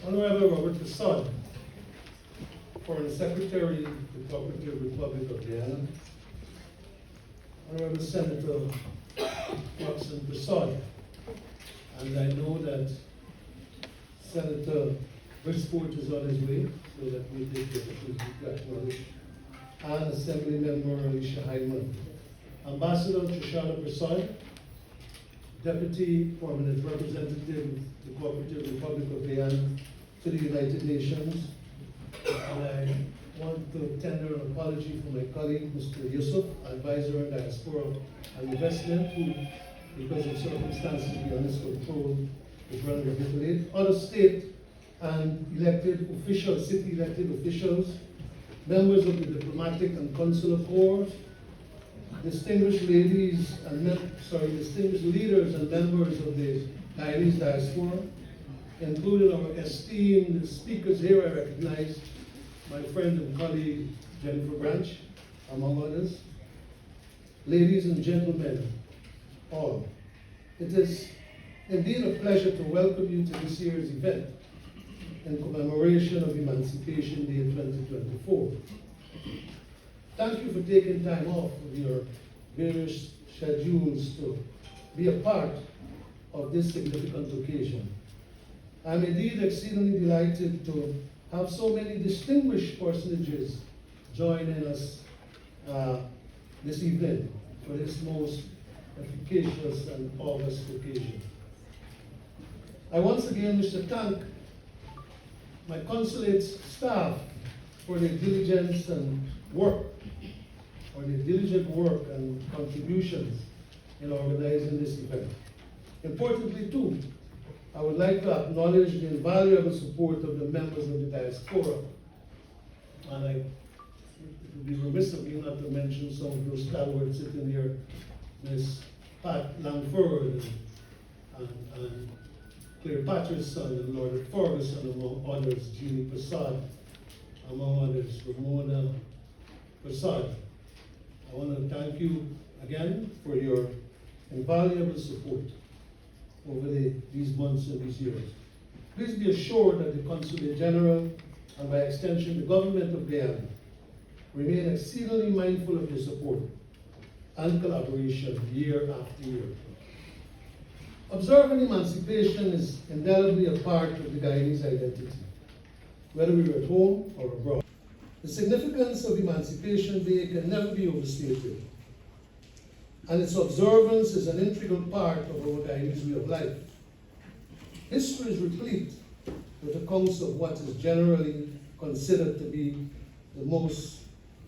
Honorable Robert Persaud, Foreign Secretary, the Cooperative Republic of Guyana. Honorable Senator Roxanne Persaud, and I know that Senator Brisport is on his way, so that we take the opportunity to acknowledge, and Assembly Member Alicia Hyman. Ambassador Trishala Persaud, Deputy Permanent Representative of the Cooperative Republic of Guyana to the United Nations. And I want to tender an apology for my colleague, Mr. Yusuf, Advisor on Diaspora and Investment, who, because of circumstances beyond his control, is running a bit late. Other state and elected officials, city elected officials, members of the diplomatic and consular corps, distinguished ladies and distinguished leaders and members of the Guyanese diaspora, including our esteemed speakers here. I recognize my friend and colleague Jennifer Branch, among others. Ladies and gentlemen, all, it is indeed a pleasure to welcome you to this year's event in commemoration of Emancipation Day 2024. Thank you for taking time off of your various schedules to be a part of this significant occasion. I'm indeed exceedingly delighted to have so many distinguished personages joining us this evening for this most efficacious and august occasion. I once again wish to thank my consulate staff for their diligence and work, or their diligent work and contributions in organizing this event. Importantly too, I would like to acknowledge the invaluable support of the members of the diaspora. And it would be remiss of me not to mention some of those stalwarts sitting here, Miss Pat Langford and Claire Patterson and Lord Ferguson, among others, Jeannie Persaud, among others, Ramona Persaud. I want to thank you again for your invaluable support over these months and these years. Please be assured that the Consulate General, and by extension the government of Guyana, remain exceedingly mindful of your support and collaboration year after year. Observing emancipation is indelibly a part of the Guyanese identity, whether we are at home or abroad. The significance of Emancipation Day can never be overstated, and its observance is an integral part of our Guyanese way of life. History is replete with accounts of what is generally considered to be the most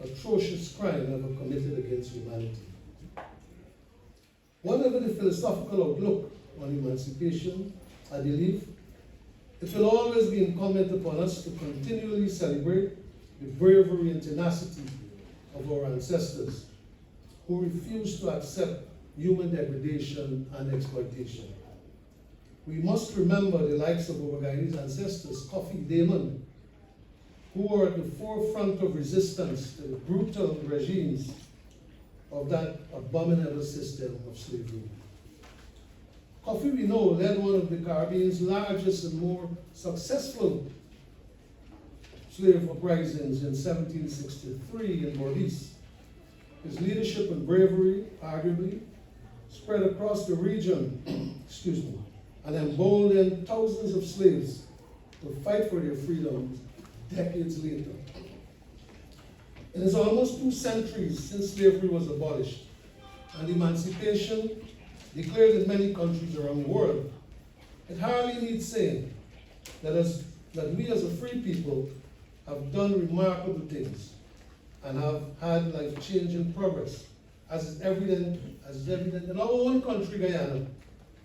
atrocious crime ever committed against humanity. Whatever the philosophical outlook on emancipation, I believe, it will always be incumbent upon us to continually celebrate the bravery and tenacity of our ancestors who refused to accept human degradation and exploitation. We must remember the likes of our Guyanese ancestors, Kofi Damon, who were at the forefront of resistance to the brutal regimes of that abominable system of slavery. Kofi, we know, led one of the Caribbean's largest and more successful slave uprisings in 1763 in Maurice. His leadership and bravery, arguably, spread across the region, and emboldened thousands of slaves to fight for their freedom decades later. It is almost 2 centuries since slavery was abolished, and emancipation declared in many countries around the world. It hardly needs saying that we as a free people have done remarkable things and have had life-changing progress, as is evident in our own country, Guyana,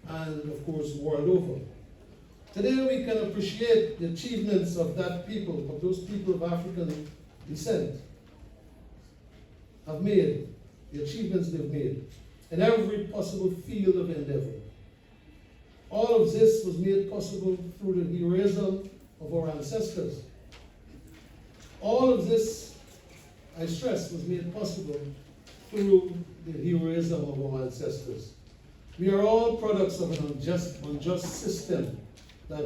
and of course, world over. Today we can appreciate the achievements of that people, of those people of African descent, have made, the achievements they've made, in every possible field of endeavor. All of this was made possible through the heroism of our ancestors. All of this, I stress, was made possible through the heroism of our ancestors. We are all products of an unjust system that